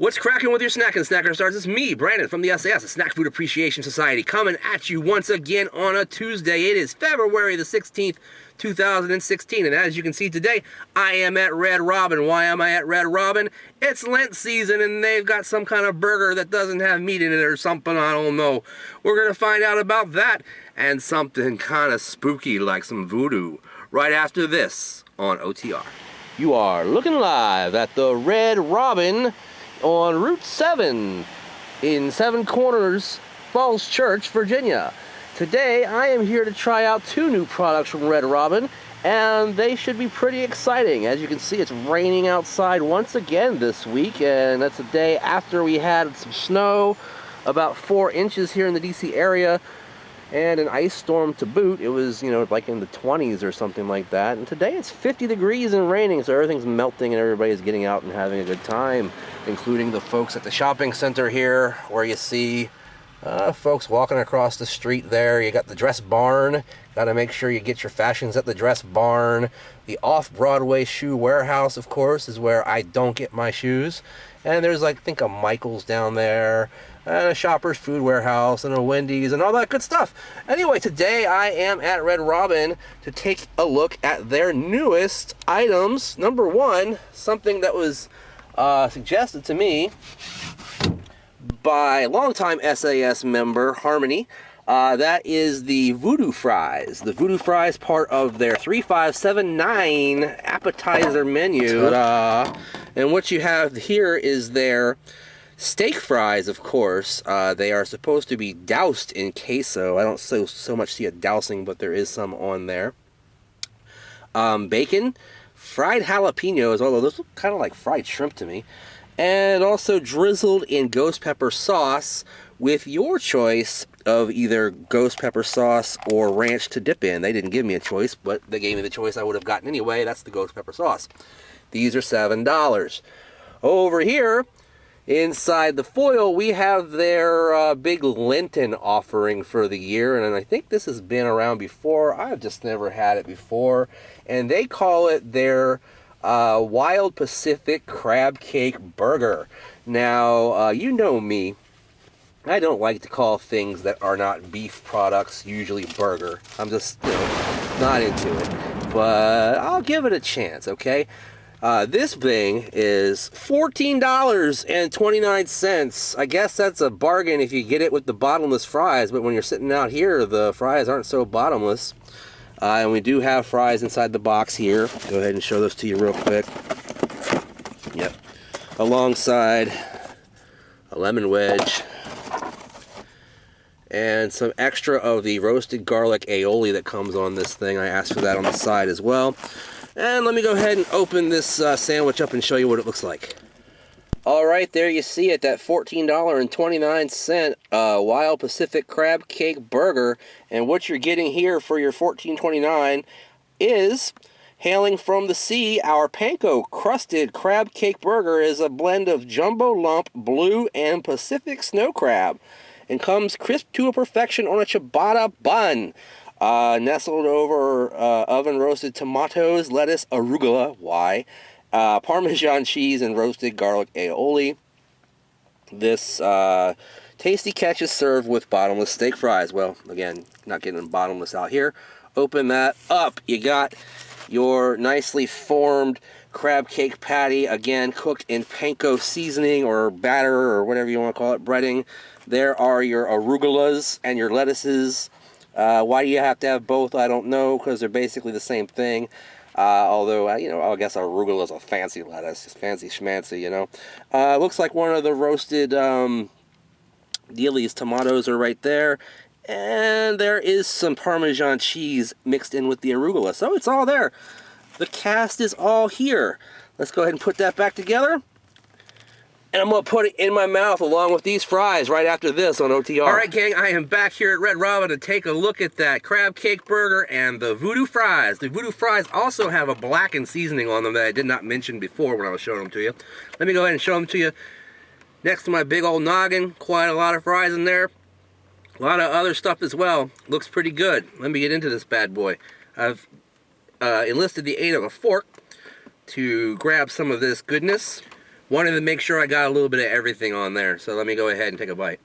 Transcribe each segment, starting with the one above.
What's cracking with your snacking snacker stars? It's me, Brandon, from the sAs, the Snack Food Appreciation Society, coming at you once again on a Tuesday. It is February the 16th, 2016, and as you can see today, I am at Red Robin. Why am I at Red Robin? It's Lent season, and they've got some kind of burger that doesn't have meat in it or something, I don't know. We're going to find out about that and something kind of spooky like some voodoo right after this on OtR. You are looking live at the Red Robin on Route 7 in Seven Corners Falls Church, Virginia. Today I am here to try out two new products from Red Robin, and they should be pretty exciting. As you can see, it's raining outside once again this week, and that's a day after we had some snow, about 4 inches here in the DC area, and an ice storm to boot. It was, like in the 20s or something like that. And today it's 50 degrees and raining, so everything's melting and everybody's getting out and having a good time, including the folks at the shopping center here, where you see folks walking across the street there. You got the Dress Barn. Got to make sure you get your fashions at the Dress Barn. The Off-Broadway Shoe Warehouse, of course, is where I don't get my shoes. And there's, I think, a Michael's down there, and a Shoppers Food Warehouse, and a Wendy's, and all that good stuff. Anyway, today I am at Red Robin to take a look at their newest items. Number one, something that was suggested to me by longtime sAs member Harmony. That is the Voodoo Fries. The Voodoo Fries, part of their 3579 appetizer menu. Ta-da. And what you have here is their steak fries, of course. They are supposed to be doused in queso. I don't so much see a dousing, but there is some on there. Bacon, fried jalapenos, although those look kind of like fried shrimp to me. And also drizzled in ghost pepper sauce with your choice of either ghost pepper sauce or ranch to dip in. They didn't give me a choice, but they gave me the choice I would have gotten anyway. That's the ghost pepper sauce. These are $7. Over here, inside the foil, we have their big Lenten offering for the year, and I think this has been around before. I've just never had it before, and they call it their Wild Pacific Crab Cake Burger. Now, you know me. I don't like to call things that are not beef products usually burger. I'm just, not into it. But I'll give it a chance, okay? This thing is $14.29. I guess that's a bargain if you get it with the bottomless fries, but when you're sitting out here, the fries aren't so bottomless. And we do have fries inside the box here. Go ahead and show those to you real quick. Yep. Alongside a lemon wedge and some extra of the roasted garlic aioli that comes on this thing. I asked for that on the side as well. And let me go ahead and open this sandwich up and show you what it looks like. All right, there you see it, that $14.29 Wild Pacific Crab Cake Burger. And what you're getting here for your $14.29 is, hailing from the sea, our panko crusted crab cake burger is a blend of jumbo lump, blue, and Pacific snow crab, and comes crisp to a perfection on a ciabatta bun. Nestled over oven roasted tomatoes, lettuce, arugula, why? Parmesan cheese, and roasted garlic aioli. This tasty catch is served with bottomless steak fries. Well, again, not getting them bottomless out here. Open that up. You got your nicely formed crab cake patty, again cooked in panko seasoning or batter or whatever you want to call it, breading. There are your arugulas and your lettuces. Why do you have to have both? I don't know, because they're basically the same thing. Although, I guess arugula is a fancy lettuce, just fancy schmancy, looks like one of the roasted dealies. Tomatoes are right there. And there is some Parmesan cheese mixed in with the arugula. So it's all there. The cast is all here. Let's go ahead and put that back together. And I'm going to put it in my mouth along with these fries right after this on OtR. All right, gang, I am back here at Red Robin to take a look at that crab cake burger and the Voodoo Fries. The Voodoo Fries also have a blackened seasoning on them that I did not mention before when I was showing them to you. Let me go ahead and show them to you. Next to my big old noggin, quite a lot of fries in there. A lot of other stuff as well. Looks pretty good. Let me get into this bad boy. I've enlisted the aid of a fork to grab some of this goodness. wanted to make sure I got a little bit of everything on there. So let me go ahead and take a bite.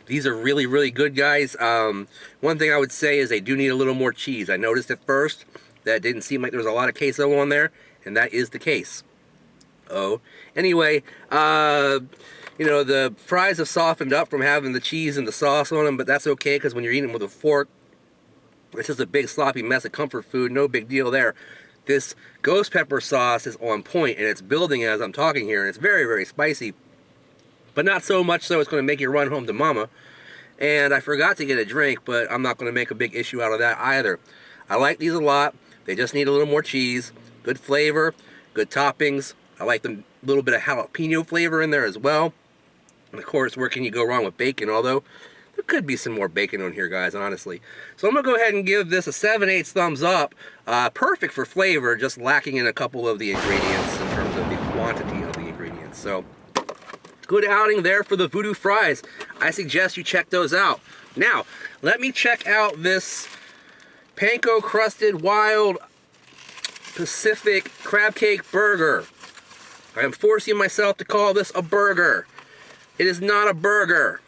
These are really, really good, guys. One thing I would say is they do need a little more cheese. I noticed at first that it didn't seem like there was a lot of queso on there, and that is the case. Oh, anyway, you know, the fries have softened up from having the cheese and the sauce on them, but that's okay, because when you're eating them with a fork, it's just a big sloppy mess of comfort food. No big deal there. This ghost pepper sauce is on point, and it's building as I'm talking here, and it's very, very spicy, but not so much so it's going to make you run home to mama. And I forgot to get a drink, but I'm not going to make a big issue out of that either. I like these a lot. They just need a little more cheese. Good flavor, good toppings. I like the little bit of jalapeno flavor in there as well. And of course, where can you go wrong with bacon? Although, there could be some more bacon on here, guys, honestly. So I'm going to go ahead and give this a 7/8 thumbs up. Perfect for flavor, just lacking in a couple of the ingredients in terms of the quantity of the ingredients. So, good outing there for the Voodoo Fries. I suggest you check those out. Now, let me check out this panko-crusted wild Pacific crab cake burger. I am forcing myself to call this a burger. It is not a burger.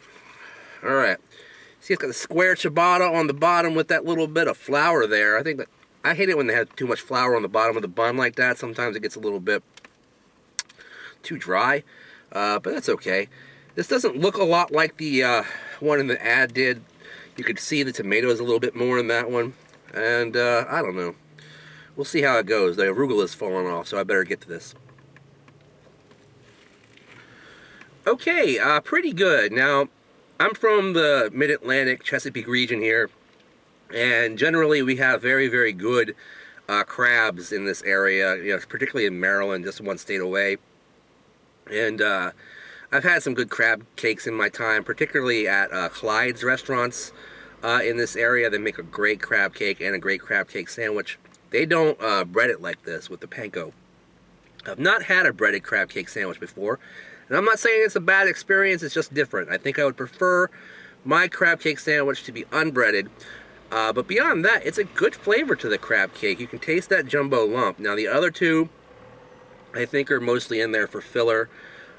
Alright. See, it's got the square ciabatta on the bottom with that little bit of flour there. I think that I hate it when they have too much flour on the bottom of the bun like that. Sometimes it gets a little bit too dry. But that's okay. This doesn't look a lot like the one in the ad did. You could see the tomatoes a little bit more in that one. And I don't know. We'll see how it goes. The arugula's falling off, so I better get to this. Okay, pretty good. Now, I'm from the Mid-Atlantic Chesapeake region here, and generally we have very, very good crabs in this area, you know, particularly in Maryland, just one state away. And I've had some good crab cakes in my time, particularly at Clyde's restaurants in this area. They make a great crab cake and a great crab cake sandwich. They don't bread it like this with the panko. I've not had a breaded crab cake sandwich before, and I'm not saying it's a bad experience, it's just different. I think I would prefer my crab cake sandwich to be unbreaded, but beyond that, it's a good flavor to the crab cake. You can taste that jumbo lump. Now the other two, I think, are mostly in there for filler,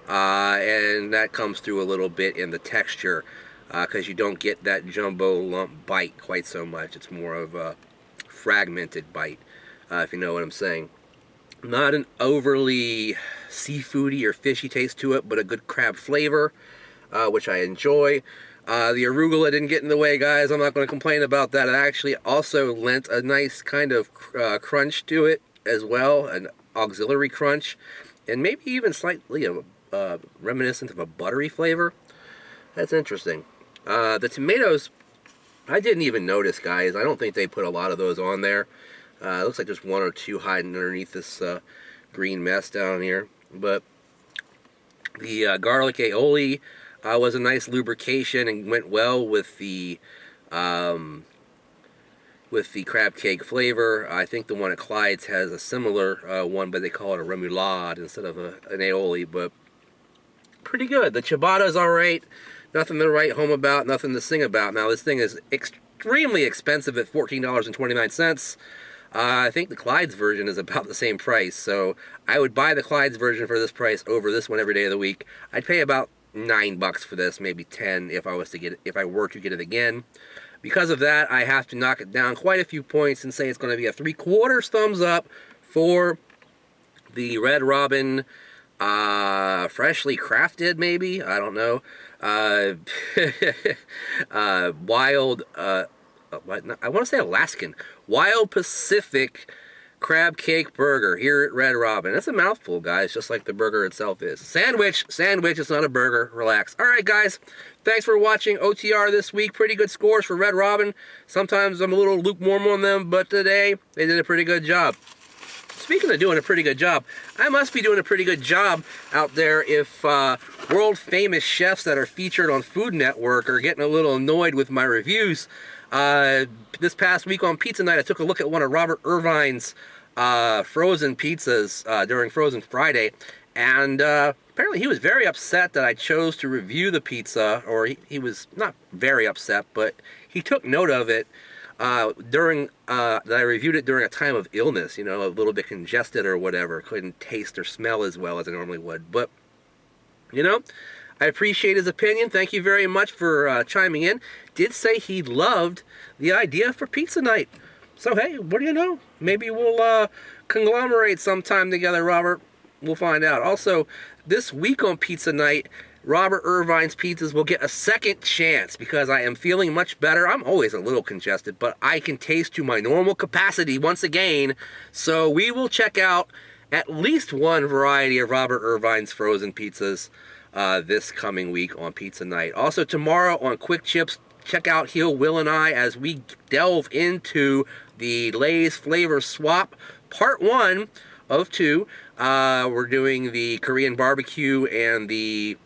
and that comes through a little bit in the texture, because you don't get that jumbo lump bite quite so much. It's more of a fragmented bite, if you know what I'm saying. Not an overly seafoody or fishy taste to it, but a good crab flavor, which I enjoy. The arugula didn't get in the way, guys. I'm not going to complain about that. It actually also lent a nice kind of crunch to it as well, an auxiliary crunch, and maybe even slightly of reminiscent of a buttery flavor. That's interesting. The tomatoes, I didn't even notice, guys. I don't think they put a lot of those on there. It looks like there's one or two hiding underneath this green mess down here. But the garlic aioli was a nice lubrication and went well with the crab cake flavor. I think the one at Clyde's has a similar one, but they call it a remoulade instead of an aioli. But pretty good. The ciabatta's all right. Nothing to write home about, nothing to sing about. Now, this thing is extremely expensive at $14.29. I think the Clyde's version is about the same price, so I would buy the Clyde's version for this price over this one every day of the week. I'd pay about $9 for this, maybe 10 if I were to get it again. Because of that, I have to knock it down quite a few points and say it's going to be a 3/4 thumbs up for the Red Robin freshly crafted, maybe, I don't know, wild, I want to say Alaskan, Wild Pacific crab cake burger here at Red Robin. That's a mouthful, guys, just like the burger itself is. Sandwich, it's not a burger, relax. Alright, guys, thanks for watching OTR this week. Pretty good scores for Red Robin. Sometimes I'm a little lukewarm on them, but today they did a pretty good job. Speaking of doing a pretty good job, I must be doing a pretty good job out there if world-famous chefs that are featured on Food Network are getting a little annoyed with my reviews. This past week on Pizza Night, I took a look at one of Robert Irvine's frozen pizzas during Frozen Friday, and apparently he was very upset that I chose to review the pizza, or he was not very upset, but he took note of it. that I reviewed it during a time of illness, you know, a little bit congested or whatever. Couldn't taste or smell as well as I normally would. But, you know, I appreciate his opinion. Thank you very much for chiming in. Did say he loved the idea for pizza night. So, hey, what do you know? Maybe we'll conglomerate sometime together, Robert. We'll find out. Also, this week on pizza night, Robert Irvine's Pizzas will get a second chance because I am feeling much better. I'm always a little congested, but I can taste to my normal capacity once again. So we will check out at least one variety of Robert Irvine's frozen pizzas this coming week on pizza night. Also tomorrow on Quick Chips, check out Heel, Will, and I as we delve into the Lay's Flavor Swap Part 1 of 2. We're doing the Korean barbecue and the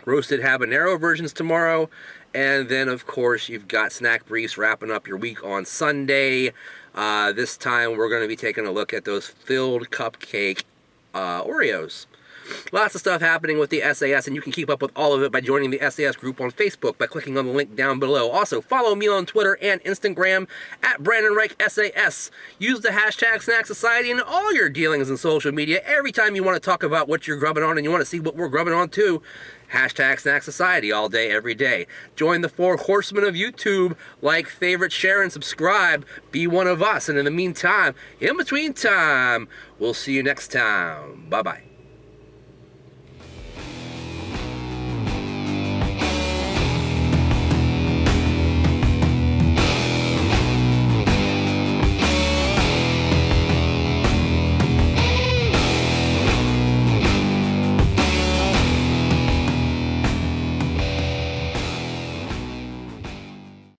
roasted habanero versions tomorrow. And then, of course, you've got Snack Briefs wrapping up your week on Sunday. This time, we're going to be taking a look at those filled cupcake Oreos. Lots of stuff happening with the sAs, and you can keep up with all of it by joining the sAs group on Facebook by clicking on the link down below. Also, follow me on Twitter and Instagram at Brandon Reich SAS. Use the hashtag Snack Society in all your dealings in social media. Every time you want to talk about what you're grubbing on and you want to see what we're grubbing on too, hashtag Snack Society all day, every day. Join the 4 horsemen of YouTube. Like, favorite, share, and subscribe. Be one of us. And in the meantime, in between time, we'll see you next time. Bye-bye.